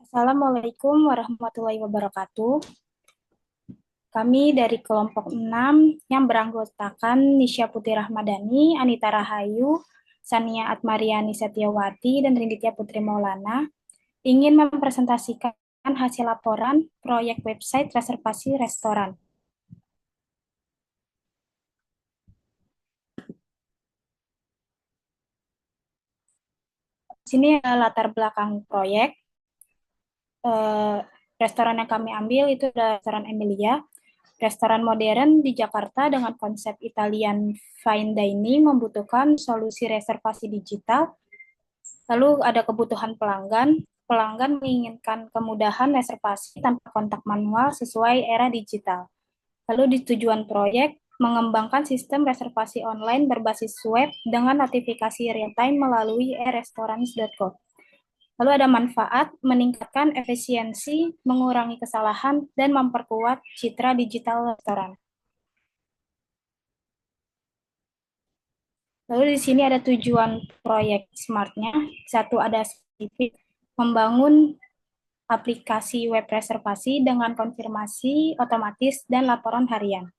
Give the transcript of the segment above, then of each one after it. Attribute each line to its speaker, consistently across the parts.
Speaker 1: Assalamualaikum warahmatullahi wabarakatuh. Kami dari kelompok 6 yang beranggotakan Nisya Putri Rahmadani, Anita Rahayu, Sania Atmariani Setiawati, dan Rinditya Putri Maulana ingin mempresentasikan hasil laporan proyek website reservasi restoran. Di sini latar belakang proyek. Eh, Restoran yang kami ambil itu adalah restoran Emilia, restoran modern di Jakarta dengan konsep Italian fine dining membutuhkan solusi reservasi digital. Lalu ada kebutuhan pelanggan. Pelanggan menginginkan kemudahan reservasi tanpa kontak manual sesuai era digital. Lalu di tujuan proyek mengembangkan sistem reservasi online berbasis web dengan notifikasi real-time melalui e-restaurants.com. Lalu ada manfaat meningkatkan efisiensi, mengurangi kesalahan, dan memperkuat citra digital restoran. Lalu di sini ada tujuan proyek smartnya. Satu, ada spesifik membangun aplikasi web reservasi dengan konfirmasi otomatis dan laporan harian.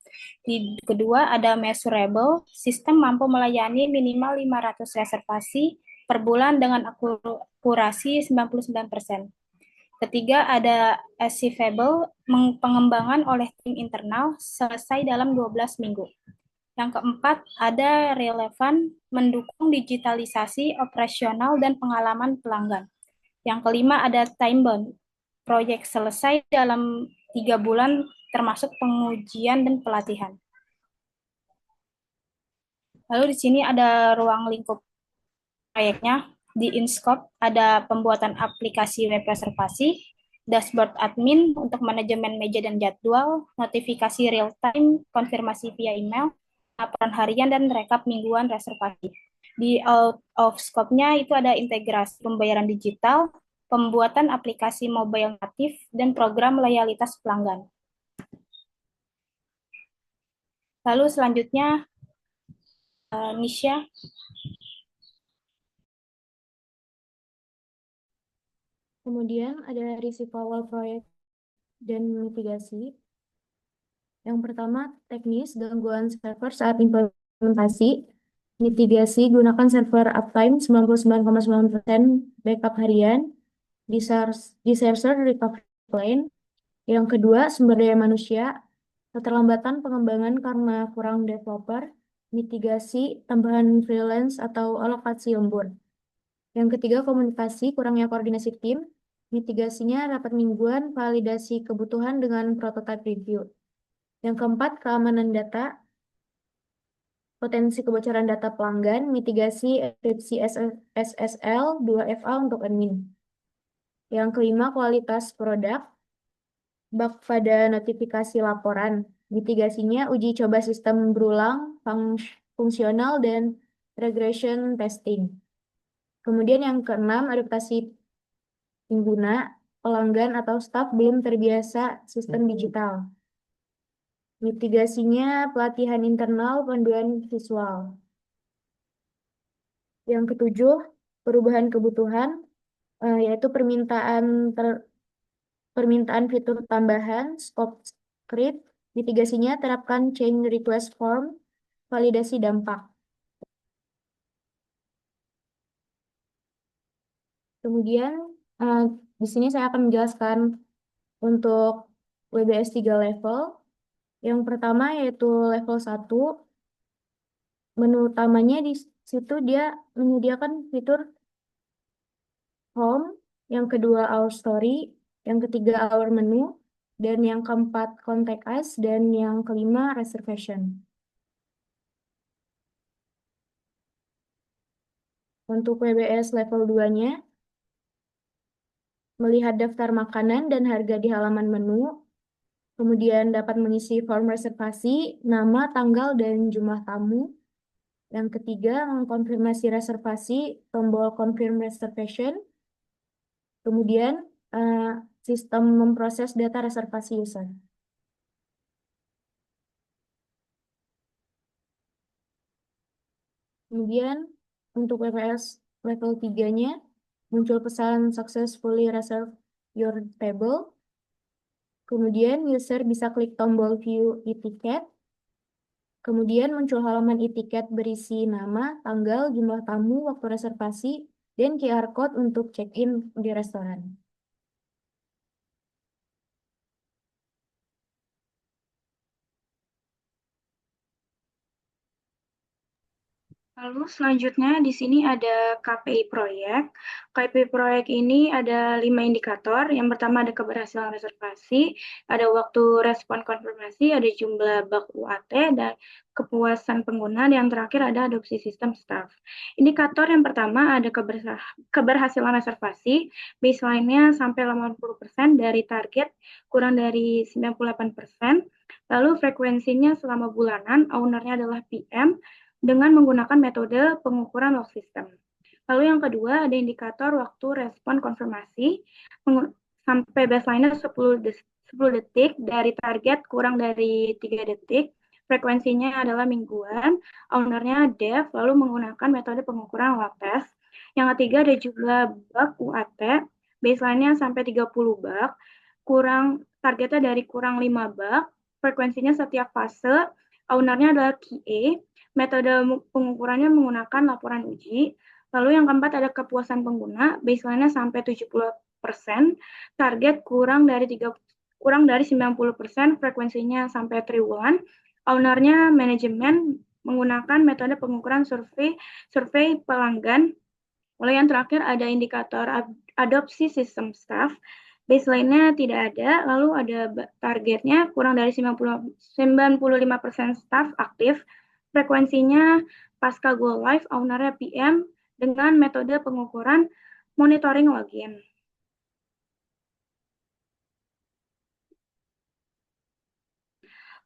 Speaker 1: Di kedua, ada measurable, sistem mampu melayani minimal 500 reservasi per bulan dengan akurasi 99%. Ketiga, ada achievable, pengembangan oleh tim internal selesai dalam 12 minggu. Yang keempat, ada relevan, mendukung digitalisasi operasional dan pengalaman pelanggan. Yang kelima, ada time bound, proyek selesai dalam 3 bulan termasuk pengujian dan pelatihan. Lalu di sini ada ruang lingkup proyeknya. Di InScope ada pembuatan aplikasi web reservasi, dashboard admin untuk manajemen meja dan jadwal, notifikasi real time, konfirmasi via email, laporan harian dan rekap mingguan reservasi. Di out of scope-nya itu ada integrasi pembayaran digital, pembuatan aplikasi mobile natif, dan program loyalitas pelanggan. Lalu selanjutnya, Nisha.
Speaker 2: Kemudian ada risiko awal proyek dan mitigasi. Yang pertama, teknis, gangguan server saat implementasi. Mitigasi, gunakan server uptime 99,9%, backup harian, disaster recovery plan. Yang kedua, sumber daya manusia, keterlambatan pengembangan karena kurang developer, mitigasi, tambahan freelance atau alokasi lembur. Yang ketiga, komunikasi, kurangnya koordinasi tim, mitigasinya rapat mingguan, validasi kebutuhan dengan prototype review. Yang keempat, keamanan data, potensi kebocoran data pelanggan, mitigasi enkripsi SSL 2FA untuk admin. Yang kelima, kualitas produk, bug pada notifikasi laporan. Mitigasinya uji coba sistem berulang, fungsional, dan regression testing. Kemudian yang keenam, adaptasi pengguna, pelanggan, atau staf belum terbiasa sistem digital. Mitigasinya pelatihan internal, panduan visual. Yang ketujuh, perubahan kebutuhan, yaitu permintaan fitur tambahan, scope script. Mitigasinya terapkan change request form, validasi dampak. Kemudian di sini saya akan menjelaskan untuk WBS 3 level. Yang pertama yaitu level 1. Menu utamanya di situ dia menyediakan fitur home, yang kedua our story, yang ketiga our menu, dan yang keempat contact us, dan yang kelima reservation. Untuk WBS level 2-nya, melihat daftar makanan dan harga di halaman menu, kemudian dapat mengisi form reservasi, nama, tanggal, dan jumlah tamu. Yang ketiga, mengkonfirmasi reservasi, tombol confirm reservation. Kemudian, sistem memproses data reservasi user. Kemudian, untuk WPS level 3-nya, muncul pesan successfully reserved your table. Kemudian user bisa klik tombol view e-ticket. Kemudian muncul halaman e-ticket berisi nama, tanggal, jumlah tamu, waktu reservasi, dan QR code untuk check-in di restoran.
Speaker 1: Lalu selanjutnya di sini ada KPI proyek. KPI proyek ini ada 5 indikator. Yang pertama ada keberhasilan reservasi, ada waktu respon konfirmasi, ada jumlah bug UAT, dan kepuasan pengguna, dan yang terakhir ada adopsi sistem staff. Indikator yang pertama ada keberhasilan reservasi, baseline-nya sampai 80% dari target, kurang dari 98%. Lalu frekuensinya selama bulanan, ownernya adalah PM, dengan menggunakan metode pengukuran log system. Lalu yang kedua ada indikator waktu respon konfirmasi sampai baseline-nya 10 detik dari target kurang dari 3 detik. Frekuensinya adalah mingguan, ownernya dev, lalu menggunakan metode pengukuran log test. Yang ketiga ada jumlah bug UAT, baseline-nya sampai 30 bug, targetnya dari kurang 5 bug, frekuensinya setiap fase, ownernya adalah QA, metode pengukurannya menggunakan laporan uji. Lalu yang keempat ada kepuasan pengguna, baseline-nya sampai 70%, target kurang dari 90%, frekuensinya sampai triwulan. Ownernya manajemen menggunakan metode pengukuran survei pelanggan. Lalu yang terakhir ada indikator adopsi sistem staff. Baseline-nya tidak ada, lalu ada targetnya kurang dari 95% staff aktif. Frekuensinya pasca go live, ownernya PM dengan metode pengukuran monitoring login.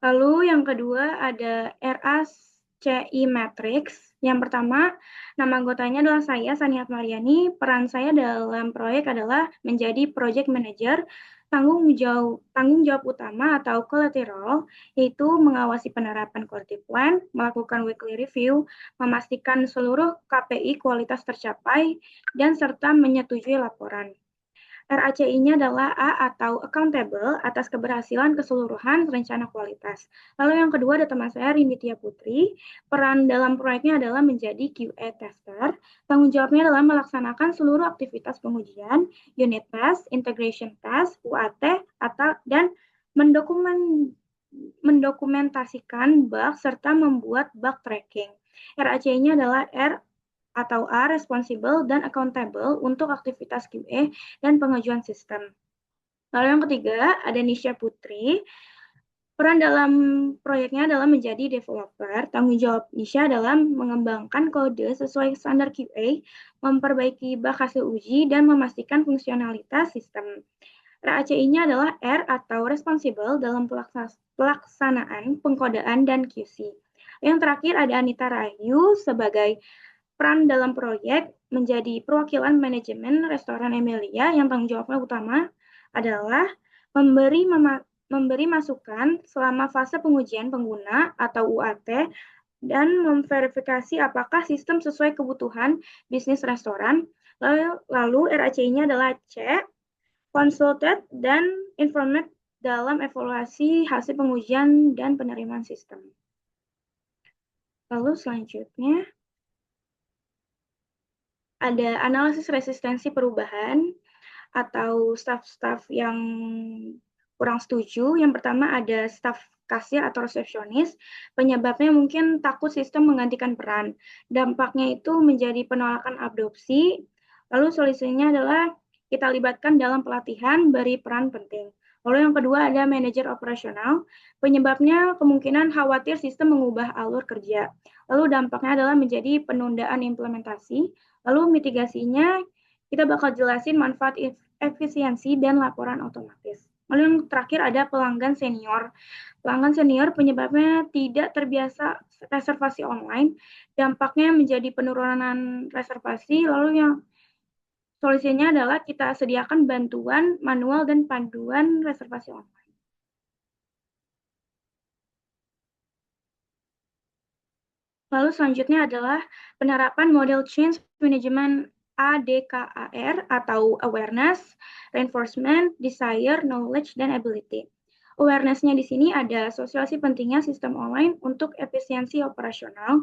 Speaker 1: Lalu yang kedua ada RACI Matrix. Yang pertama, nama anggotanya adalah saya, Saniat Mariani. Peran saya dalam proyek adalah menjadi project manager. Tanggung jawab utama atau collateral, yaitu mengawasi penerapan quality plan, melakukan weekly review, memastikan seluruh KPI kualitas tercapai, dan serta menyetujui laporan. RACI-nya adalah A atau accountable atas keberhasilan keseluruhan rencana kualitas. Lalu yang kedua ada teman saya Rinditia Putri. Peran dalam proyeknya adalah menjadi QA tester. Tanggung jawabnya adalah melaksanakan seluruh aktivitas pengujian, unit test, integration test, UAT, dan mendokumentasikan bug serta membuat bug tracking. RACI-nya adalah R atau A, responsible dan accountable untuk aktivitas QA dan pengajuan sistem. Lalu yang ketiga, ada Nisha Putri. Peran dalam proyeknya adalah menjadi developer. Tanggung jawab Nisha adalah mengembangkan kode sesuai standar QA, memperbaiki bug hasil uji, dan memastikan fungsionalitas sistem. RACI-nya adalah R atau responsible dalam pelaksanaan, pengkodaan, dan QC. Yang terakhir ada Anita Rahayu sebagai peran dalam proyek menjadi perwakilan manajemen restoran Emilia yang tanggung jawabnya utama adalah memberi masukan selama fase pengujian pengguna atau UAT dan memverifikasi apakah sistem sesuai kebutuhan bisnis restoran. Lalu RACI-nya adalah C, consulted dan informed dalam evaluasi hasil pengujian dan penerimaan sistem. Lalu selanjutnya ada analisis resistensi perubahan atau staf-staf yang kurang setuju. Yang pertama ada staf kasir atau resepsionis. Penyebabnya mungkin takut sistem menggantikan peran. Dampaknya itu menjadi penolakan adopsi. Lalu solusinya adalah kita libatkan dalam pelatihan, beri peran penting. Lalu yang kedua ada manajer operasional. Penyebabnya kemungkinan khawatir sistem mengubah alur kerja. Lalu dampaknya adalah menjadi penundaan implementasi. Lalu mitigasinya kita bakal jelasin manfaat efisiensi dan laporan otomatis. Lalu yang terakhir ada pelanggan senior. Pelanggan senior penyebabnya tidak terbiasa reservasi online. Dampaknya menjadi penurunan reservasi. Lalu yang solusinya adalah kita sediakan bantuan manual dan panduan reservasi online. Lalu selanjutnya adalah penerapan model change management
Speaker 3: ADKAR atau Awareness, Reinforcement, Desire, Knowledge, dan Ability. Awareness-nya di sini ada sosialisasi pentingnya sistem online untuk efisiensi operasional.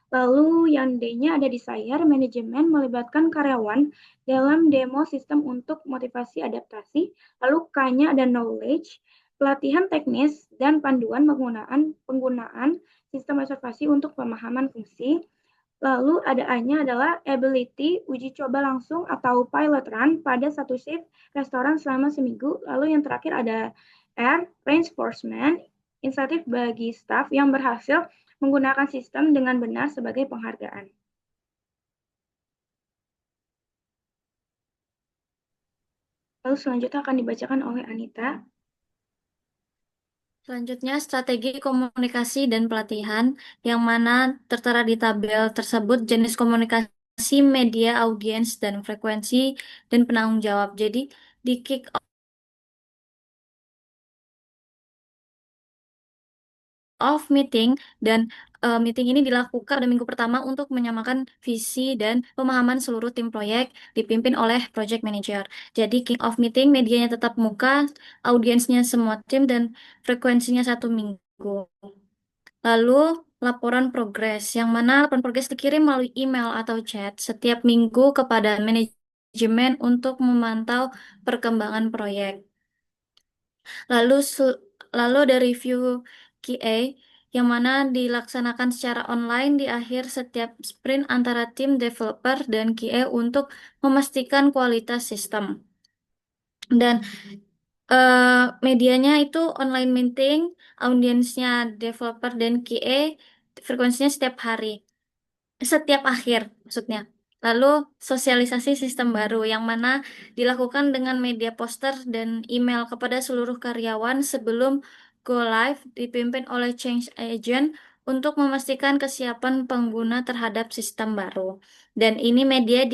Speaker 3: Lalu yang D-nya ada Desire, manajemen melibatkan karyawan dalam demo sistem untuk motivasi adaptasi. Lalu K-nya ada Knowledge, pelatihan teknis dan panduan penggunaan sistem reservasi untuk pemahaman fungsi. Lalu ada A-nya adalah ability, uji coba langsung atau pilot run pada satu shift restoran selama seminggu. Lalu yang terakhir ada R, reinforcement, insentif bagi staff yang berhasil menggunakan sistem dengan benar sebagai penghargaan. Lalu selanjutnya akan dibacakan oleh Anita.
Speaker 4: Selanjutnya, strategi komunikasi dan pelatihan, yang mana tertera di tabel tersebut jenis komunikasi, media, audiens, dan frekuensi, dan penanggung jawab. Jadi, di kick off meeting, dan meeting ini dilakukan pada minggu pertama untuk menyamakan visi dan pemahaman seluruh tim proyek dipimpin oleh project manager. Jadi, kick off meeting, medianya tetap muka, audiensnya semua tim, dan frekuensinya 1 minggu. Lalu, laporan progres, yang mana laporan progres dikirim melalui email atau chat setiap minggu kepada manajemen untuk memantau perkembangan proyek. Lalu, lalu ada review QA, yang mana dilaksanakan secara online di akhir setiap sprint antara tim developer dan QA untuk memastikan kualitas sistem. Dan medianya itu online meeting, audiensnya developer dan QA, frekuensinya setiap akhir maksudnya. Lalu sosialisasi sistem baru yang mana dilakukan dengan media poster dan email kepada seluruh karyawan sebelum go live dipimpin oleh change agent untuk memastikan kesiapan pengguna terhadap sistem baru. Dan ini media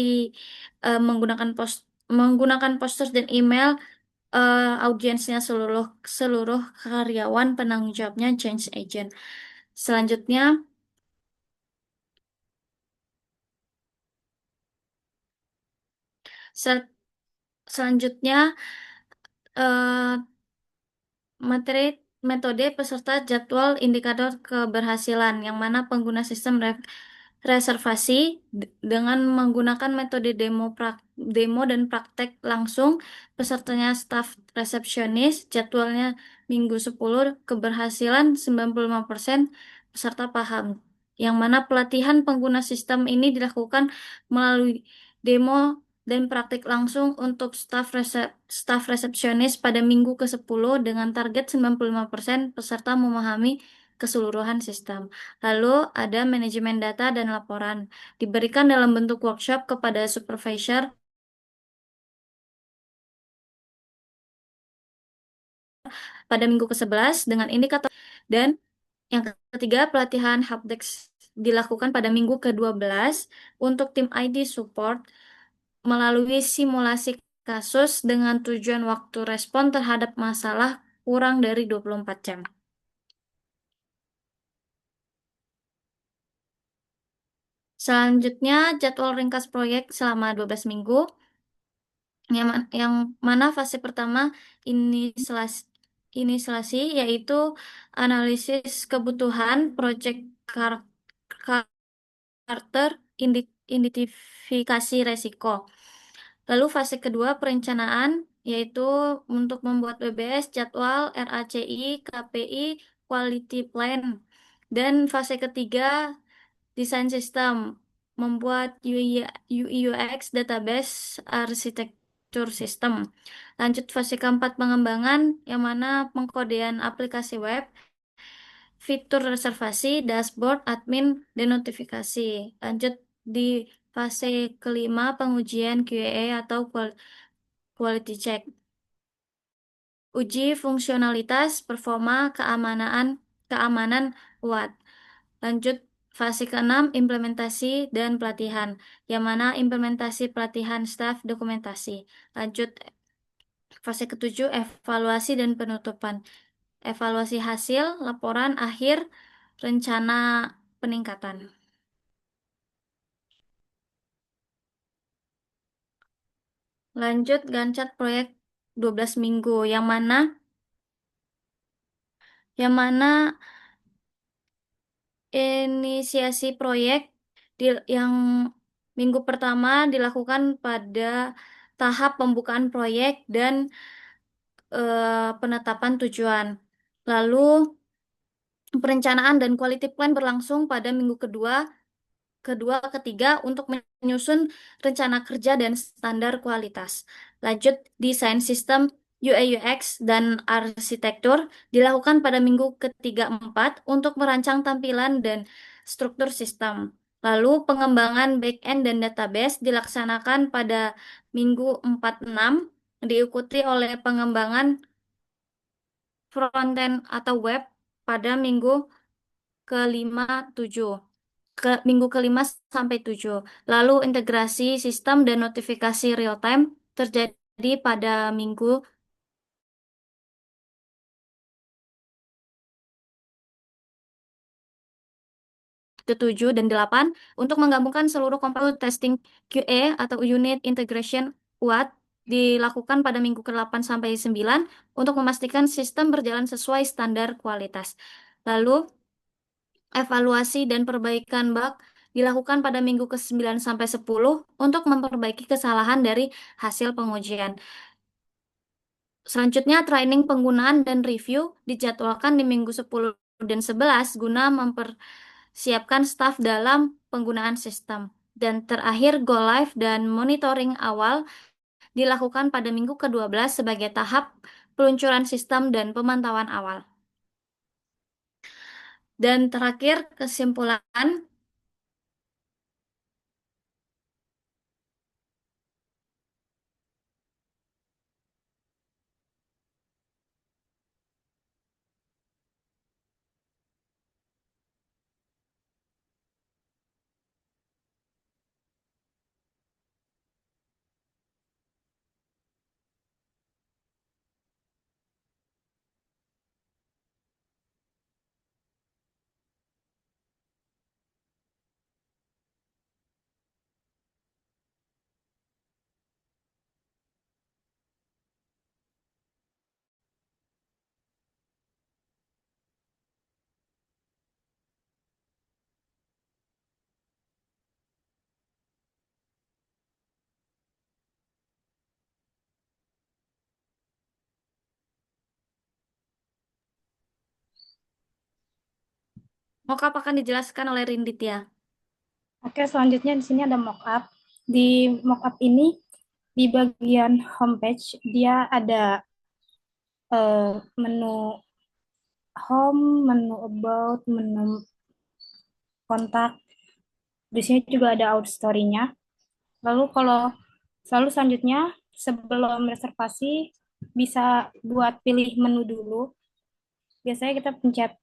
Speaker 4: menggunakan poster dan email, audiensnya seluruh seluruh karyawan, penanggung jawabnya change agent. Selanjutnya, sel- selanjutnya eh, materi metode peserta jadwal indikator keberhasilan, yang mana pengguna sistem reservasi dengan menggunakan metode demo dan praktek langsung, pesertanya staf resepsionis, jadwalnya minggu 10, keberhasilan 95%, peserta paham. Yang mana pelatihan pengguna sistem ini dilakukan melalui demo dan praktik langsung untuk staf resepsionis pada minggu ke-10 dengan target 95% peserta memahami keseluruhan sistem. Lalu ada manajemen data dan laporan, diberikan dalam bentuk workshop kepada supervisor pada minggu ke-11 dengan indikator. Dan yang ketiga, pelatihan helpdesk dilakukan pada minggu ke-12 untuk tim ID support melalui simulasi kasus dengan tujuan waktu respon terhadap masalah kurang dari 24 jam. Selanjutnya, jadwal ringkas proyek selama 12 minggu, yang mana fase pertama inisiasi, inisiasi yaitu analisis kebutuhan proyek karakter, identifikasi resiko. Lalu fase kedua perencanaan, yaitu untuk membuat WBS, jadwal, RACI, KPI, quality plan. Dan fase ketiga desain sistem, membuat UI UX, database, arsitektur sistem. Lanjut fase keempat pengembangan, yang mana pengkodean aplikasi web, fitur reservasi, dashboard, admin, dan notifikasi. Lanjut di fase kelima pengujian QA atau quality check. Uji fungsionalitas, performa, keamanan UAT. Lanjut fase keenam implementasi dan pelatihan, yang mana implementasi pelatihan staff dokumentasi. Lanjut fase ketujuh evaluasi dan penutupan. Evaluasi hasil, laporan akhir, rencana peningkatan. Lanjut Gancat proyek 12 minggu, yang mana inisiasi proyek yang minggu pertama dilakukan pada tahap pembukaan proyek dan penetapan tujuan. Lalu perencanaan dan quality plan berlangsung pada minggu ketiga untuk menyusun rencana kerja dan standar kualitas. Lanjut, desain sistem UI UX dan arsitektur dilakukan pada minggu ketiga empat untuk merancang tampilan dan struktur sistem. Lalu pengembangan back-end dan database dilaksanakan pada minggu 4-6, diikuti oleh pengembangan front-end atau web pada kelima-7 minggu kelima sampai 7. Lalu integrasi sistem dan notifikasi real time terjadi pada minggu ke-7 dan 8 untuk menggabungkan seluruh komponen testing QA atau unit integration UAT dilakukan pada minggu ke-8 sampai 9 untuk memastikan sistem berjalan sesuai standar kualitas. Lalu evaluasi dan perbaikan bug dilakukan pada minggu ke-9 sampai 10 untuk memperbaiki kesalahan dari hasil pengujian. Selanjutnya, training penggunaan dan review dijadwalkan di minggu 10 dan 11 guna mempersiapkan staf dalam penggunaan sistem. Dan terakhir, go live dan monitoring awal dilakukan pada minggu ke-12 sebagai tahap peluncuran sistem dan pemantauan awal. Dan terakhir, kesimpulan. Mockup akan dijelaskan oleh Rinditya.
Speaker 1: Oke, selanjutnya di sini ada mockup. Di mockup ini di bagian homepage dia ada menu home, menu about, menu kontak. Di sini juga ada out story-nya. Lalu kalau selanjutnya sebelum reservasi bisa buat pilih menu dulu. Biasanya kita pencet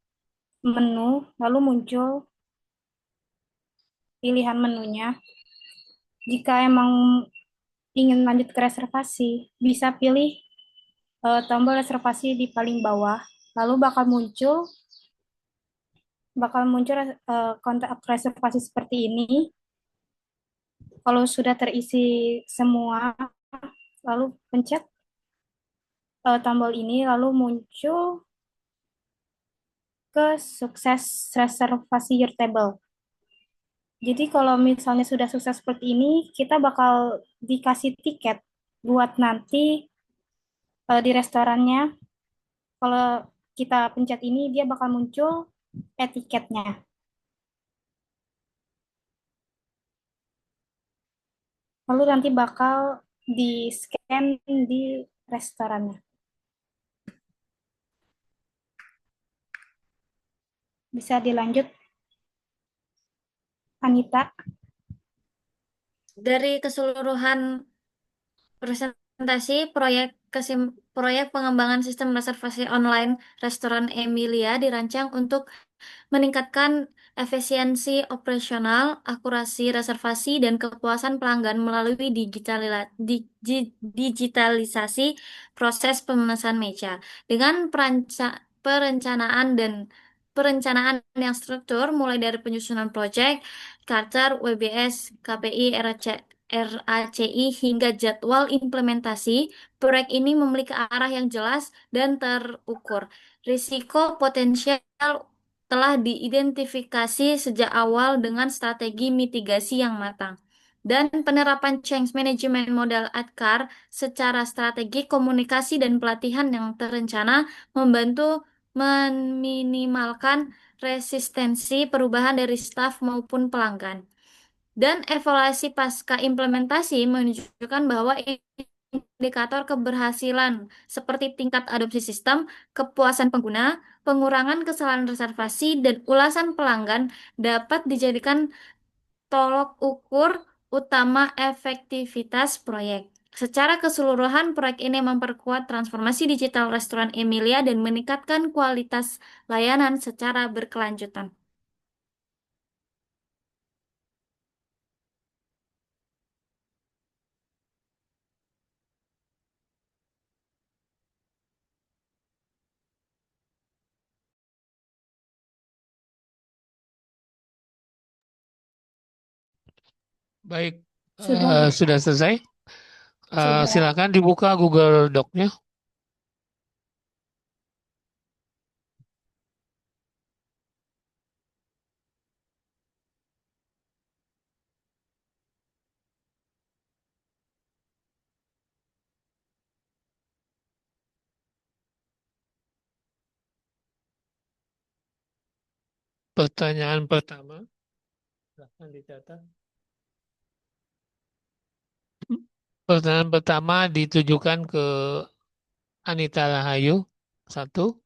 Speaker 1: menu, lalu muncul pilihan menunya. Jika emang ingin lanjut ke reservasi, bisa pilih tombol reservasi di paling bawah. Lalu bakal muncul kontak reservasi seperti ini. Kalau sudah terisi semua, lalu pencet tombol ini, lalu muncul ke sukses reservasi your table. Jadi kalau misalnya sudah sukses seperti ini, kita bakal dikasih tiket buat nanti di restorannya. Kalau kita pencet ini, dia bakal muncul etiketnya. Lalu nanti bakal di-scan di restorannya. Bisa dilanjut, Anita.
Speaker 4: Dari keseluruhan presentasi proyek pengembangan sistem reservasi online restoran Emilia dirancang untuk meningkatkan efisiensi operasional, akurasi reservasi, dan kepuasan pelanggan melalui digitalisasi proses pemesanan meja. Dengan perencanaan yang struktur mulai dari penyusunan proyek, charter, WBS, KPI, RACI hingga jadwal implementasi, proyek ini memiliki arah yang jelas dan terukur. Risiko potensial telah diidentifikasi sejak awal dengan strategi mitigasi yang matang. Dan penerapan change management model ADKAR secara strategi komunikasi dan pelatihan yang terencana membantu meminimalkan resistensi perubahan dari staf maupun pelanggan. Dan evaluasi pasca implementasi menunjukkan bahwa indikator keberhasilan seperti tingkat adopsi sistem, kepuasan pengguna, pengurangan kesalahan reservasi, dan ulasan pelanggan dapat dijadikan tolok ukur utama efektivitas proyek. Secara keseluruhan, proyek ini memperkuat transformasi digital restoran Emilia dan meningkatkan kualitas layanan secara berkelanjutan.
Speaker 5: Baik,
Speaker 2: Sudah,
Speaker 5: sudah selesai.
Speaker 2: sudah.
Speaker 5: Silakan dibuka Google Doc-nya. Pertanyaan pertama, silakan dicatat. Pertanyaan pertama ditujukan ke Anita Rahayu. Satu,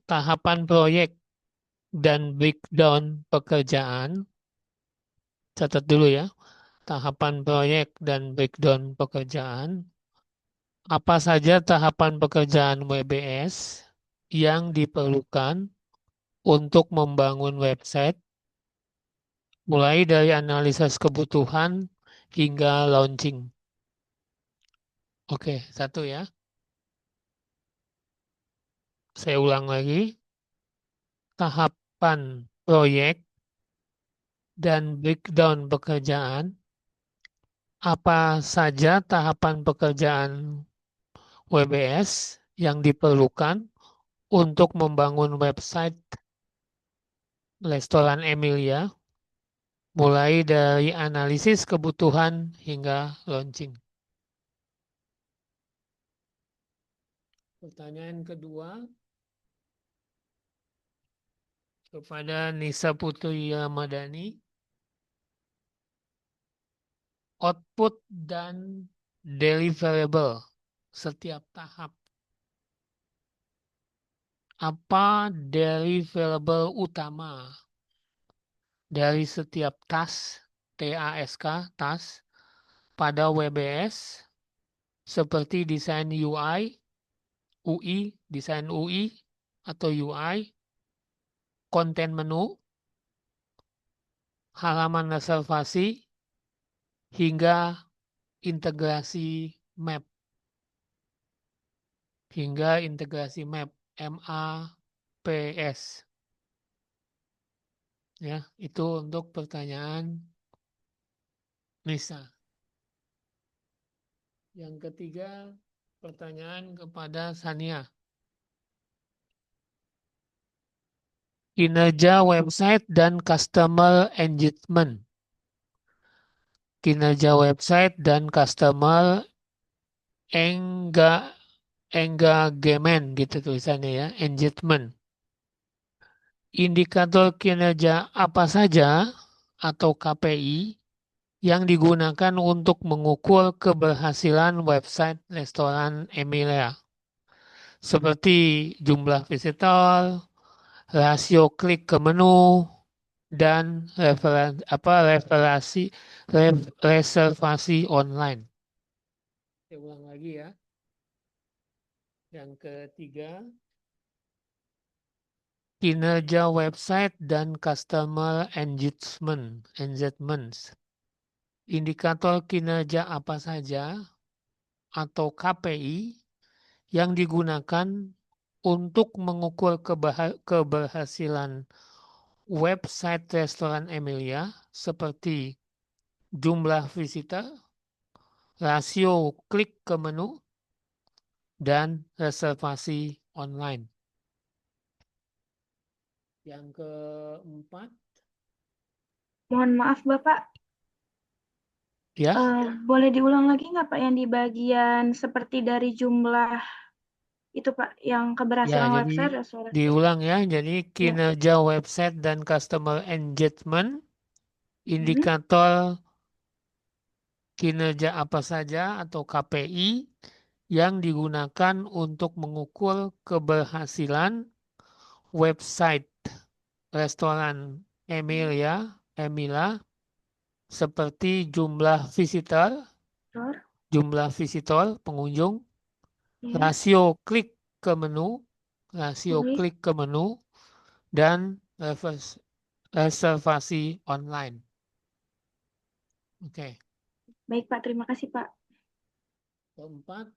Speaker 5: tahapan proyek dan breakdown pekerjaan. Catat dulu ya. Tahapan proyek dan breakdown pekerjaan. Apa saja tahapan pekerjaan WBS yang diperlukan untuk membangun website, mulai dari analisis kebutuhan hingga launching. Oke, satu ya. Saya ulang lagi. Tahapan proyek dan breakdown pekerjaan. Apa saja tahapan pekerjaan WBS yang diperlukan untuk membangun website restoran Emilia, mulai dari analisis kebutuhan hingga launching. Pertanyaan kedua kepada Nisa Putri Ramadhani. Output dan deliverable setiap tahap. Apa deliverable utama dari setiap task, TASK, task pada WBS seperti desain UI, desain UI atau UI, konten menu, halaman reservasi, hingga integrasi map. MAPS. Ya, itu untuk pertanyaan Nisa. Yang ketiga, pertanyaan kepada Sania. Kinerja website dan customer engagement. Kinerja website dan customer engagement gitu tulisannya ya, engagement. Indikator kinerja apa saja atau KPI yang digunakan untuk mengukur keberhasilan website restoran Emilia. Seperti jumlah visitor, rasio klik ke menu, dan reservasi online. Saya ulang lagi ya. Yang ketiga, kinerja website dan customer engagement. Indikator kinerja apa saja atau KPI yang digunakan untuk mengukur keberhasilan website restoran Emilia seperti jumlah visitor, rasio klik ke menu, dan reservasi online. Yang keempat,
Speaker 3: Mohon maaf Bapak,
Speaker 5: ya,
Speaker 3: boleh diulang lagi nggak Pak yang di bagian seperti dari jumlah itu Pak, yang
Speaker 5: ya,
Speaker 3: keberhasilan
Speaker 5: jadi
Speaker 3: website restoran.
Speaker 5: diulang ya. Jadi kinerja website dan customer engagement, indikator kinerja apa saja atau KPI yang digunakan untuk mengukur keberhasilan website restoran Emila seperti jumlah visitor pengunjung,
Speaker 3: Ya,
Speaker 5: rasio klik ke menu,
Speaker 3: klik.
Speaker 5: dan reservasi online. Oke.
Speaker 3: Baik Pak, terima kasih Pak.
Speaker 5: Keempat,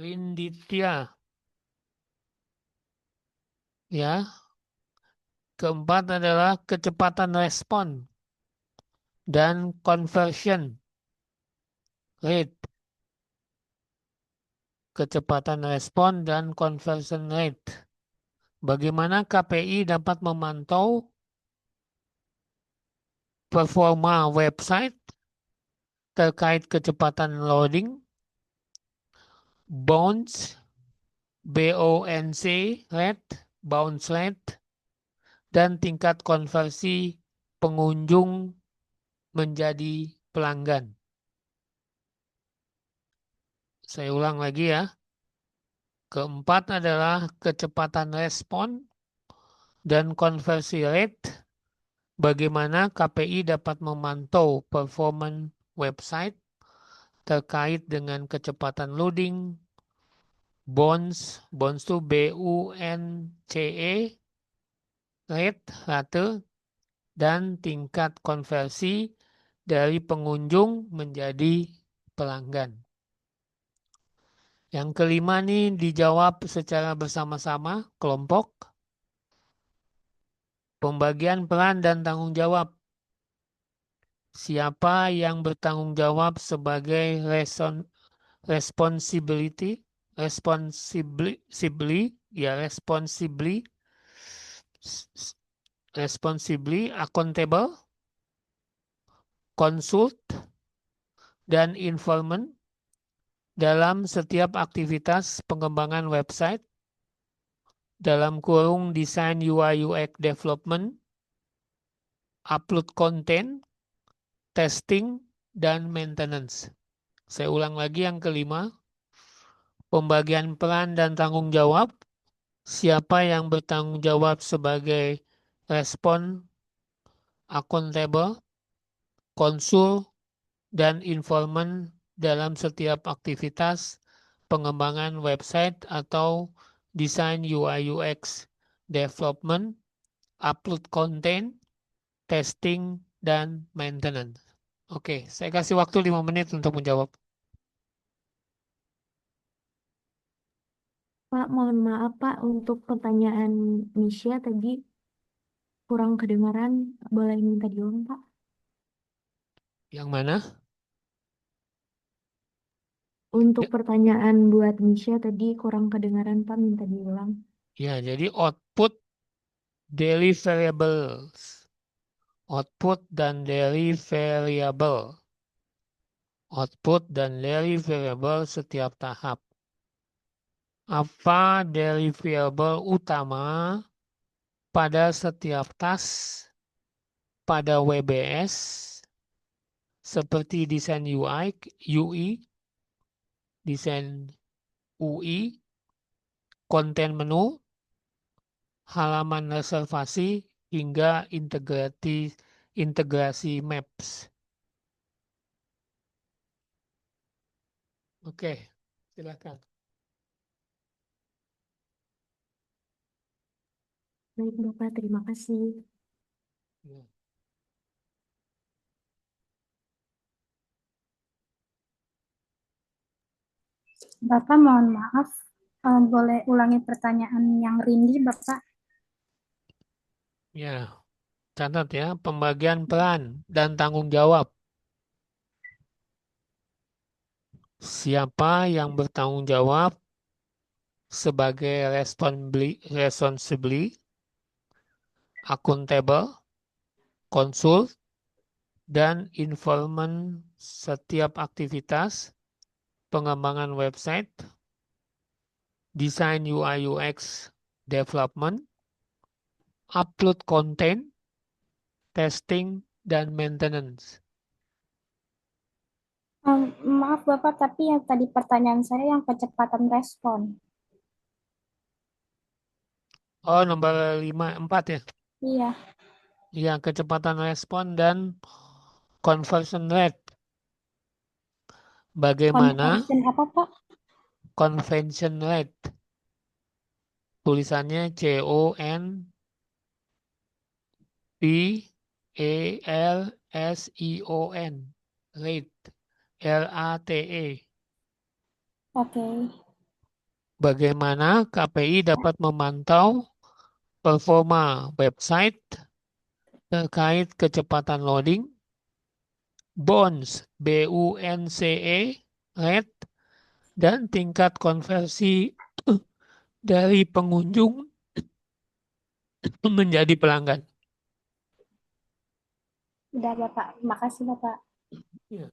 Speaker 5: Linditya. Ya. Keempat adalah kecepatan respon dan conversion rate. Kecepatan respon dan conversion rate. Bagaimana KPI dapat memantau performa website terkait kecepatan loading, bounce, BONC rate, bounce rate, dan tingkat konversi pengunjung menjadi pelanggan. Saya ulang lagi ya. Keempat adalah kecepatan respon dan konversi rate. Bagaimana KPI dapat memantau performan website terkait dengan kecepatan loading, bounce itu BUNCE, rate, dan tingkat konversi dari pengunjung menjadi pelanggan. Yang kelima nih dijawab secara bersama-sama kelompok. Pembagian peran dan tanggung jawab. Siapa yang bertanggung jawab sebagai responsibly accountable, consult, dan informant dalam setiap aktivitas pengembangan website dalam kurung desain UI UX development, upload content, testing, dan maintenance. Saya ulang lagi yang kelima. Pembagian peran dan tanggung jawab. Siapa yang bertanggung jawab sebagai respon, accountable, konsul, dan informan dalam setiap aktivitas pengembangan website atau desain UI UX development, upload content, testing, dan maintenance. Oke, saya kasih waktu 5 menit untuk menjawab.
Speaker 2: Pak, mohon maaf Pak, untuk pertanyaan Nisha tadi kurang kedengaran. Boleh minta diulang Pak?
Speaker 5: Yang mana?
Speaker 2: Untuk pertanyaan buat Nisha tadi kurang kedengaran Pak, minta diulang.
Speaker 5: Ya, jadi output daily variables. Output dan daily variable. Output dan daily variable setiap tahap. Apa daily variable utama pada setiap task pada WBS seperti desain UI, desain UI, konten menu, halaman reservasi, hingga integrasi maps. Oke, silakan.
Speaker 2: Baik Bapak, terima kasih.
Speaker 5: Ya.
Speaker 1: Bapak mohon maaf, boleh ulangi pertanyaan yang Rindi, Bapak?
Speaker 5: Ya, catat ya, pembagian peran dan tanggung jawab. Siapa yang bertanggung jawab sebagai responsibly, accountable, konsul, dan informan setiap aktivitas pengembangan website, desain UI UX development, upload content, testing, dan maintenance.
Speaker 1: Maaf Bapak, tapi yang tadi pertanyaan saya yang kecepatan respon.
Speaker 5: Oh, nomor 4 ya.
Speaker 1: Iya,
Speaker 5: Ya, kecepatan respon dan conversion rate. Bagaimana
Speaker 1: conversion apa Pak?
Speaker 5: conversion rate? Tulisannya CONVERSION. Rate. RATE.
Speaker 1: Oke.
Speaker 5: Bagaimana KPI dapat memantau performa website terkait kecepatan loading, BUNCE, rate, dan tingkat konversi dari pengunjung menjadi pelanggan.
Speaker 1: Udah Bapak, makasih Bapak.
Speaker 5: Ya.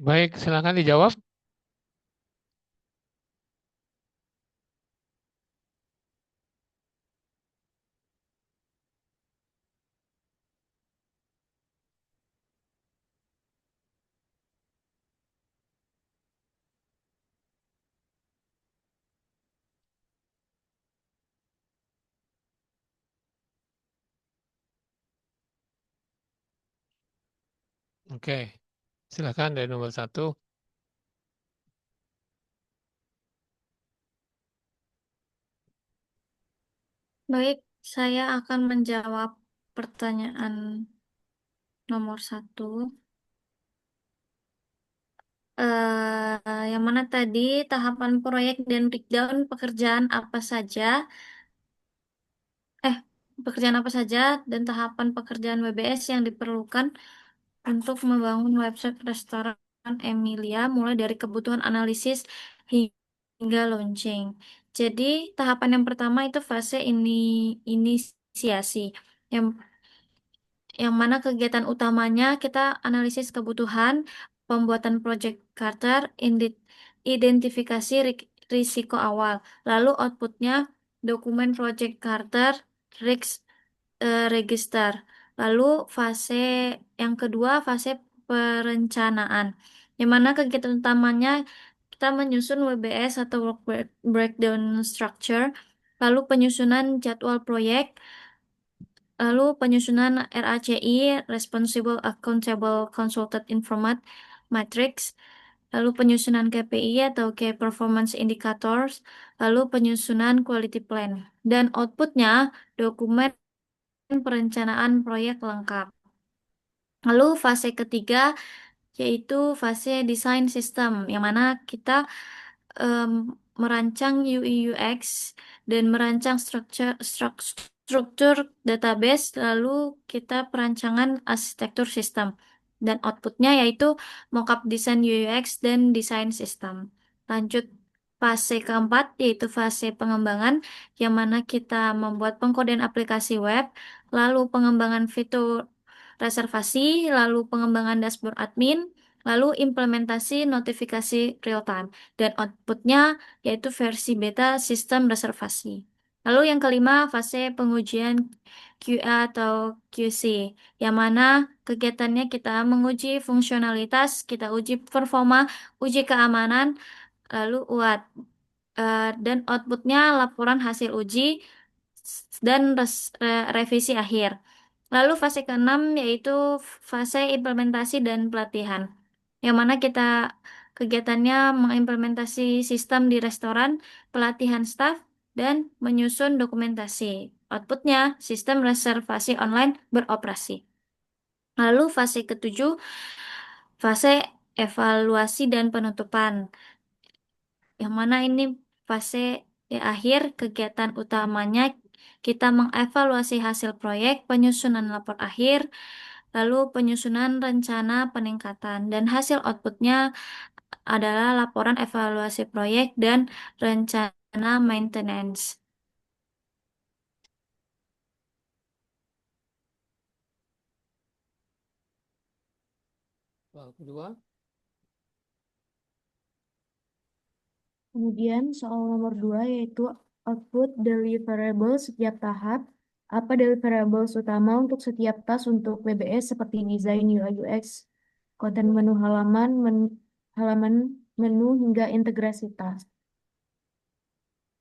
Speaker 5: Baik, silakan dijawab. Oke, silakan dari nomor 1.
Speaker 4: Baik, saya akan menjawab pertanyaan nomor 1. Yang mana tadi tahapan proyek dan breakdown pekerjaan apa saja, eh, pekerjaan apa saja dan tahapan pekerjaan WBS yang diperlukan untuk membangun website restoran Emilia, mulai dari kebutuhan analisis hingga launching. Jadi, tahapan yang pertama itu fase inisiasi. Yang yang mana kegiatan utamanya kita analisis kebutuhan, pembuatan project charter, identifikasi risiko awal, lalu outputnya dokumen project charter, register. Lalu fase yang kedua, fase perencanaan, yang mana kegiatan utamanya kita menyusun WBS atau work breakdown structure, lalu penyusunan jadwal proyek, lalu penyusunan RACI, Responsible Accountable Consulted Informat Matrix, lalu penyusunan KPI atau Key Performance Indicators, lalu penyusunan Quality Plan. Dan outputnya dokumen perencanaan proyek lengkap. Lalu fase ketiga yaitu fase desain sistem, yang mana kita em, merancang UI UX dan merancang struktur database, lalu kita perancangan arsitektur sistem. Dan outputnya yaitu mockup desain UI UX dan desain sistem. Lanjut fase keempat yaitu fase pengembangan, yang mana kita membuat pengkodean aplikasi web, lalu pengembangan fitur reservasi, lalu pengembangan dashboard admin, lalu implementasi notifikasi real time, dan outputnya yaitu versi beta sistem reservasi. Lalu yang kelima, fase pengujian QA atau QC, yang mana kegiatannya kita menguji fungsionalitas, kita uji performa, uji keamanan, lalu UAT. Dan outputnya laporan hasil uji dan revisi akhir. Lalu fase keenam yaitu fase implementasi dan pelatihan, yang mana kita kegiatannya mengimplementasi sistem di restoran, pelatihan staf, dan menyusun dokumentasi. Outputnya sistem reservasi online beroperasi. Lalu fase ketujuh, fase evaluasi dan penutupan, yang mana ini fase di akhir kegiatan utamanya kita mengevaluasi hasil proyek, penyusunan lapor akhir, lalu penyusunan rencana peningkatan, dan hasil outputnya adalah laporan evaluasi proyek dan rencana maintenance.
Speaker 5: Soal kedua.
Speaker 2: Kemudian soal nomor 2 yaitu output deliverable setiap tahap. Apa deliverables utama untuk setiap tas untuk WBS seperti desain UI UX, konten menu halaman menu hingga integrasi tas.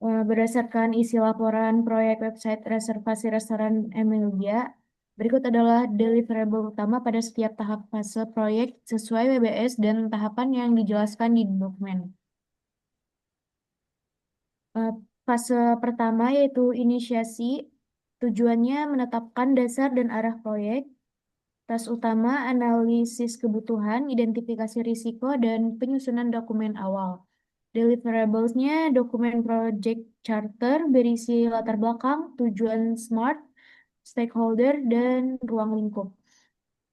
Speaker 2: Berdasarkan isi laporan proyek website reservasi restoran Emilia, berikut adalah deliverable utama pada setiap tahap fase proyek sesuai WBS dan tahapan yang dijelaskan di dokumen. Fase pertama yaitu inisiasi, tujuannya menetapkan dasar dan arah proyek. Tas utama, analisis kebutuhan, identifikasi risiko, dan penyusunan dokumen awal. Deliverables-nya dokumen project charter berisi latar belakang, tujuan SMART, stakeholder, dan ruang lingkup.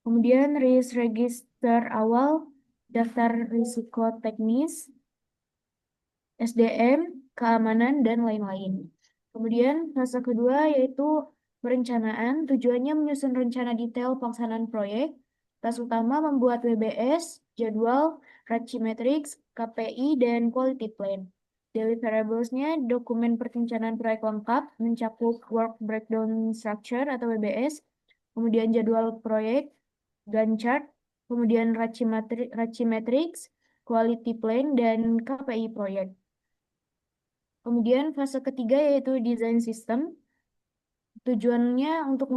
Speaker 2: Kemudian risk register awal, daftar risiko teknis, SDM, keamanan, dan lain-lain. Kemudian fase kedua yaitu perencanaan, tujuannya menyusun rencana detail pelaksanaan proyek. Tas utama membuat WBS, jadwal, RACI Matrix, KPI, dan Quality Plan. Deliverables-nya dokumen perencanaan proyek lengkap, mencakup Work Breakdown Structure atau WBS, kemudian jadwal proyek, Gantt chart, kemudian RACI Matrix, Quality Plan, dan KPI proyek. Kemudian fase ketiga yaitu desain sistem. Tujuannya untuk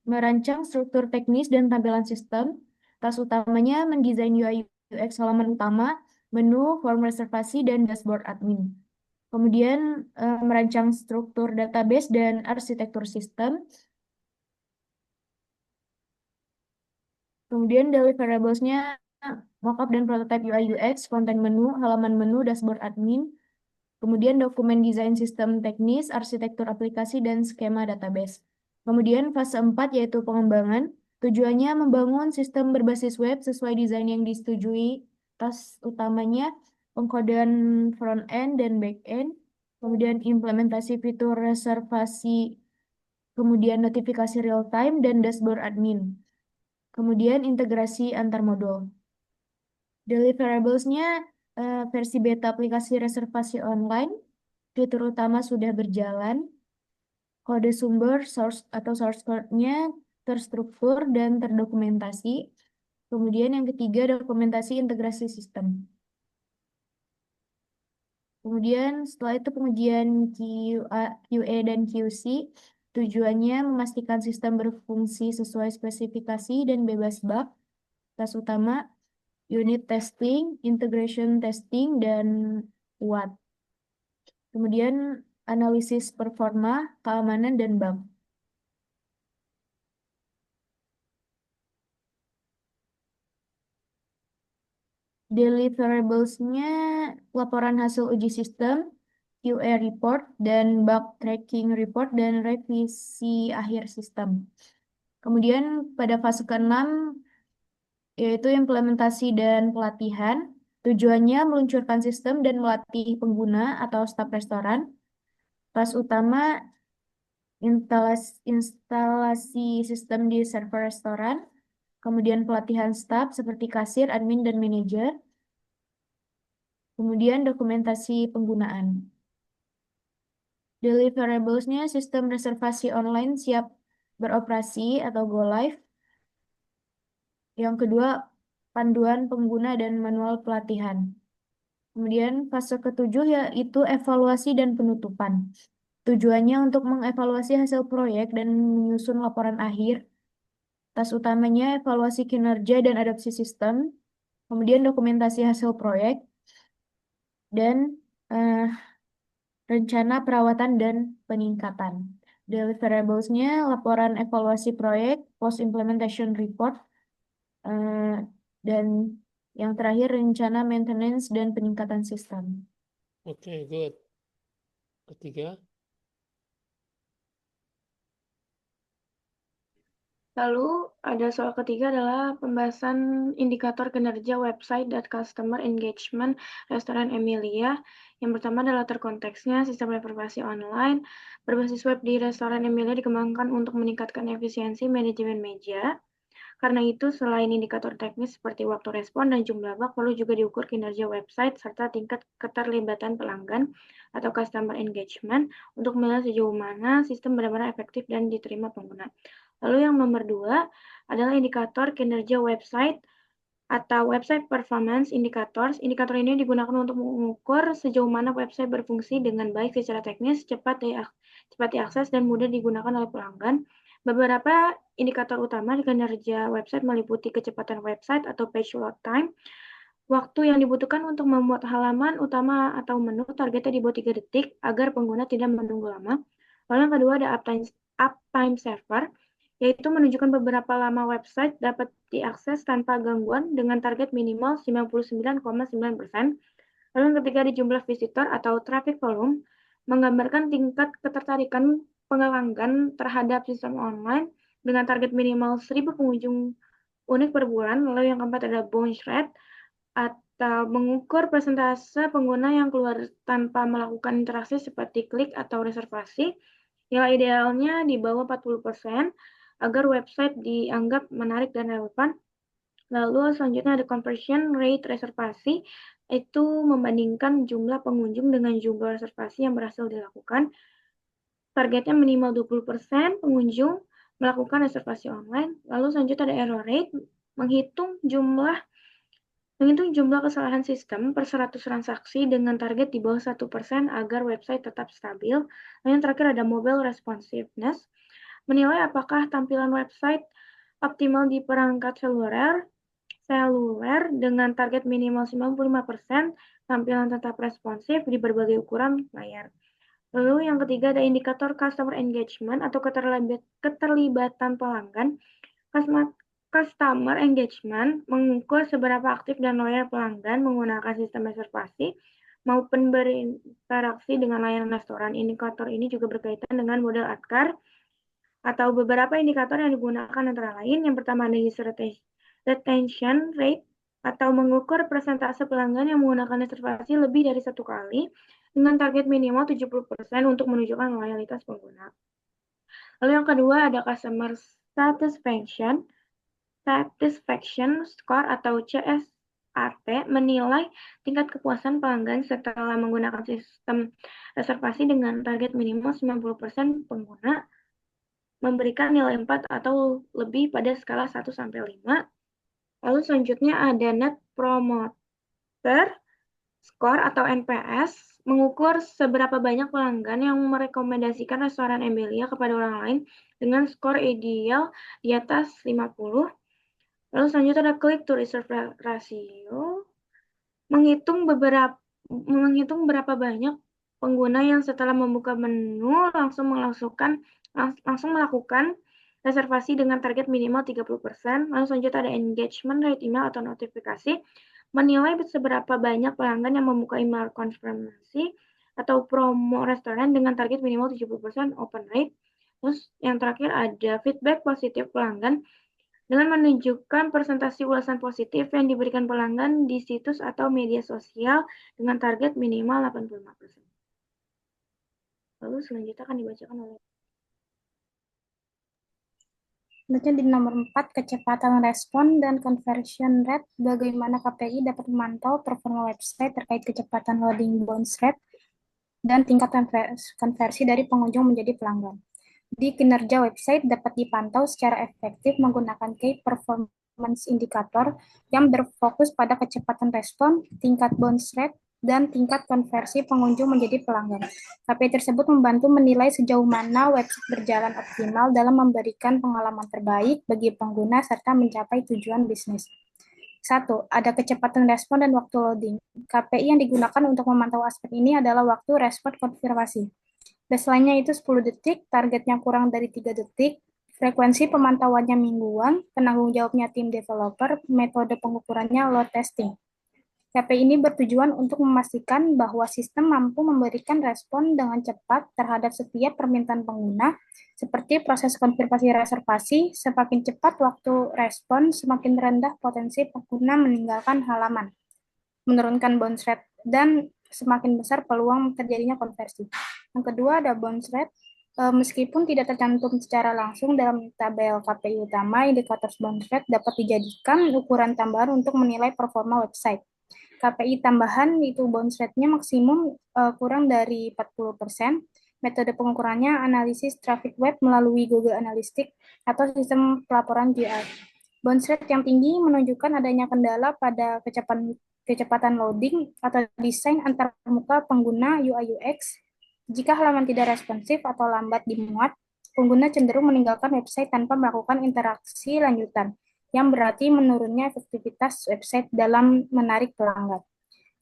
Speaker 2: merancang struktur teknis dan tampilan sistem. Tas utamanya mendesain UI UX halaman utama, menu, form reservasi, dan dashboard admin. Kemudian merancang struktur database dan arsitektur sistem. Kemudian deliverables-nya mockup dan prototype UI UX, konten menu, halaman menu, dashboard admin. Kemudian dokumen desain sistem teknis, arsitektur aplikasi, dan skema database. Kemudian fase 4 yaitu pengembangan. Tujuannya membangun sistem berbasis web sesuai desain yang disetujui. Tas utamanya pengkodean front-end dan back-end. Kemudian implementasi fitur reservasi, kemudian notifikasi real-time, dan dashboard admin. Kemudian integrasi antar modul. Deliverables-nya versi beta aplikasi reservasi online, fitur utama sudah berjalan, kode sumber source code-nya terstruktur dan terdokumentasi. Kemudian yang ketiga dokumentasi integrasi sistem. Kemudian setelah itu pengujian QA dan QC, tujuannya memastikan sistem berfungsi sesuai spesifikasi dan bebas bug. Tas utama unit testing, integration testing, dan UAT. Kemudian analisis performa, keamanan, dan bug. Deliverables-nya laporan hasil uji sistem, QA report, dan bug tracking report, dan revisi akhir sistem. Kemudian pada fase ke-6 yaitu implementasi dan pelatihan. Tujuannya meluncurkan sistem dan melatih pengguna atau staf restoran. Tas utama instalasi sistem di server restoran, kemudian pelatihan staf seperti kasir, admin, dan manajer, kemudian dokumentasi penggunaan. Deliverables-nya sistem reservasi online siap beroperasi atau go live. Yang kedua, panduan pengguna dan manual pelatihan. Kemudian fase ke-7 yaitu evaluasi dan penutupan. Tujuannya untuk mengevaluasi hasil proyek dan menyusun laporan akhir. Tas utamanya evaluasi kinerja dan adopsi sistem, kemudian dokumentasi hasil proyek, dan rencana perawatan dan peningkatan. Deliverables-nya laporan evaluasi proyek, post-implementation report, dan yang terakhir rencana maintenance dan peningkatan sistem.
Speaker 5: Oke, good. Ketiga.
Speaker 3: Lalu ada soal ketiga adalah pembahasan indikator kinerja website dan customer engagement restoran Emilia. Yang pertama adalah terkonteksnya sistem reservasi online berbasis web di restoran Emilia dikembangkan untuk meningkatkan efisiensi manajemen meja. Karena itu, selain indikator teknis seperti waktu respon dan jumlah bug, perlu juga diukur kinerja website serta tingkat keterlibatan pelanggan atau customer engagement untuk melihat sejauh mana sistem benar-benar efektif dan diterima pengguna. Lalu yang nomor 2 adalah indikator kinerja website atau website performance indicators. Indikator ini digunakan untuk mengukur sejauh mana website berfungsi dengan baik secara teknis, cepat diakses, dan mudah digunakan oleh pelanggan. Beberapa indikator utama di kinerja website meliputi kecepatan website atau page load time, waktu yang dibutuhkan untuk membuat halaman utama atau menu, targetnya di bawah 3 detik agar pengguna tidak menunggu lama. Lalu yang kedua ada uptime server, yaitu menunjukkan beberapa lama website dapat diakses tanpa gangguan dengan target minimal 99,9%. Lalu yang ketiga ada jumlah visitor atau traffic volume, menggambarkan tingkat ketertarikan pelanggan terhadap sistem online dengan target minimal 1.000 pengunjung unik per bulan. Lalu yang keempat ada bounce rate atau mengukur persentase pengguna yang keluar tanpa melakukan interaksi seperti klik atau reservasi, yang idealnya di bawah 40% agar website dianggap menarik dan relevan. Lalu selanjutnya ada conversion rate reservasi, itu membandingkan jumlah pengunjung dengan jumlah reservasi yang berhasil dilakukan. Targetnya minimal 20% pengunjung melakukan reservasi online. Lalu selanjutnya ada error rate, menghitung jumlah kesalahan sistem per 100 transaksi dengan target di bawah 1% agar website tetap stabil. Lalu yang terakhir ada mobile responsiveness, menilai apakah tampilan website optimal di perangkat seluler dengan target minimal 95%, tampilan tetap responsif di berbagai ukuran layar. Lalu yang ketiga ada indikator customer engagement atau keterlibatan pelanggan. Customer engagement mengukur seberapa aktif dan loyal pelanggan menggunakan sistem reservasi maupun berinteraksi dengan layanan restoran. Indikator ini juga berkaitan dengan model ADKAR atau beberapa indikator yang digunakan antara lain. Yang pertama ada user retention rate atau mengukur persentase pelanggan yang menggunakan reservasi lebih dari satu kali dengan target minimal 70% untuk menunjukkan loyalitas pengguna. Lalu yang kedua ada customer satisfaction score atau CSAT, menilai tingkat kepuasan pelanggan setelah menggunakan sistem reservasi dengan target minimal 90% pengguna memberikan nilai 4 atau lebih pada skala 1-5. Lalu selanjutnya ada Net Promoter Score atau NPS, mengukur seberapa banyak pelanggan yang merekomendasikan restoran Emilia kepada orang lain dengan skor ideal di atas 50. Lalu selanjutnya ada click to reserve ratio, menghitung berapa banyak pengguna yang setelah membuka menu langsung melakukan reservasi dengan target minimal 30%. Lalu selanjutnya ada engagement rate email atau notifikasi, menilai seberapa banyak pelanggan yang membuka email konfirmasi atau promo restoran dengan target minimal 70% open rate. Terus yang terakhir ada feedback positif pelanggan dengan menunjukkan persentase ulasan positif yang diberikan pelanggan di situs atau media sosial dengan target minimal 85%. Lalu selanjutnya akan dibacakan oleh
Speaker 1: Selanjutnya di nomor 4, kecepatan respon dan conversion rate. Bagaimana KPI dapat memantau performa website terkait kecepatan loading bounce rate dan tingkat konversi dari pengunjung menjadi pelanggan. Di kinerja website dapat dipantau secara efektif menggunakan Key Performance Indicator yang berfokus pada kecepatan respon, tingkat bounce rate, dan tingkat konversi pengunjung menjadi pelanggan. KPI tersebut membantu menilai sejauh mana website berjalan optimal dalam memberikan pengalaman terbaik bagi pengguna serta mencapai tujuan bisnis. 1. Ada kecepatan respon dan waktu loading. KPI yang digunakan untuk memantau aspek ini adalah waktu respon konfirmasi. Baseline-nya itu 10 detik, targetnya kurang dari 3 detik, frekuensi pemantauannya mingguan, penanggung jawabnya tim developer, metode pengukurannya load testing. KPI ini bertujuan untuk memastikan bahwa sistem mampu memberikan respon dengan cepat terhadap setiap permintaan pengguna, seperti proses konfirmasi reservasi. Semakin cepat waktu respon, semakin rendah potensi pengguna meninggalkan halaman, menurunkan bounce rate, dan semakin besar peluang terjadinya konversi. Yang kedua ada bounce rate. Meskipun tidak tercantum secara langsung dalam tabel KPI utama, indikator bounce rate dapat dijadikan ukuran tambahan untuk menilai performa website. KPI tambahan itu bounce rate-nya maksimum kurang dari 40%. Metode pengukurannya analisis traffic web melalui Google Analytics atau sistem pelaporan GI. Bounce rate yang tinggi menunjukkan adanya kendala pada kecepatan loading atau desain antarmuka pengguna UI UX. Jika halaman tidak responsif atau lambat dimuat, pengguna cenderung meninggalkan website tanpa melakukan interaksi lanjutan, yang berarti menurunnya efektivitas website dalam menarik pelanggan.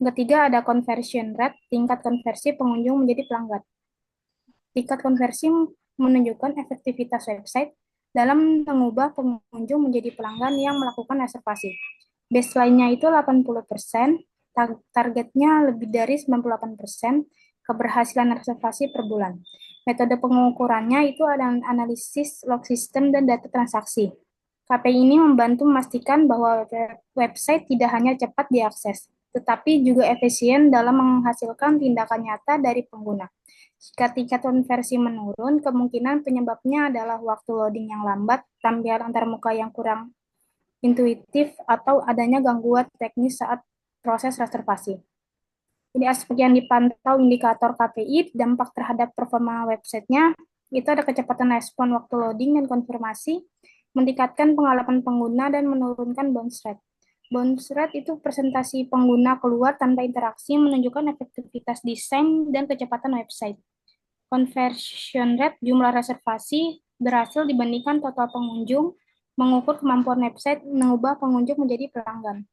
Speaker 1: Yang ketiga ada conversion rate, tingkat konversi pengunjung menjadi pelanggan. Tingkat konversi menunjukkan efektivitas website dalam mengubah pengunjung menjadi pelanggan yang melakukan reservasi. Baseline-nya itu 80%, targetnya lebih dari 98%, keberhasilan reservasi per bulan. Metode pengukurannya itu ada analisis log system dan data transaksi. KPI ini membantu memastikan bahwa website tidak hanya cepat diakses, tetapi juga efisien dalam menghasilkan tindakan nyata dari pengguna. Jika tingkat konversi menurun, kemungkinan penyebabnya adalah waktu loading yang lambat, tampilan antarmuka yang kurang intuitif, atau adanya gangguan teknis saat proses reservasi. Jadi aspek yang dipantau indikator KPI, dampak terhadap performa websitenya, itu ada kecepatan respon waktu loading dan konfirmasi, meningkatkan pengalaman pengguna dan menurunkan bounce rate. Bounce rate itu presentasi pengguna keluar tanpa interaksi, menunjukkan efektivitas desain dan kecepatan website. Conversion rate, jumlah reservasi berhasil dibandingkan total pengunjung, mengukur kemampuan website mengubah pengunjung menjadi pelanggan.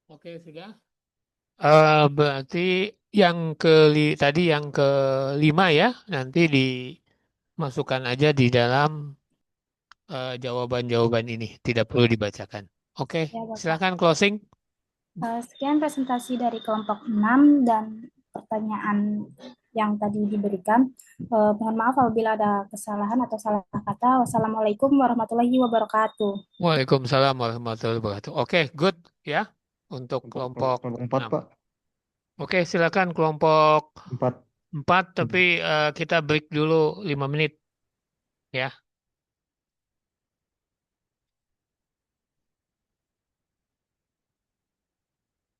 Speaker 5: Oke, sudah. Berarti tadi yang kelima ya, nanti dimasukkan aja di dalam jawaban-jawaban ini, tidak perlu dibacakan. Oke,
Speaker 1: Ya, Bapak.
Speaker 5: silakan closing.
Speaker 1: Sekian presentasi dari kelompok 6 dan pertanyaan yang tadi diberikan. Mohon maaf apabila ada kesalahan atau salah kata. Wassalamualaikum warahmatullahi wabarakatuh.
Speaker 5: Waalaikumsalam warahmatullahi wabarakatuh. Oke, good ya untuk kelompok
Speaker 6: Kelompok 4,
Speaker 5: 6.
Speaker 6: Pak.
Speaker 5: Oke, silakan kelompok
Speaker 6: 4.
Speaker 5: 4, tapi kita break dulu 5 menit ya.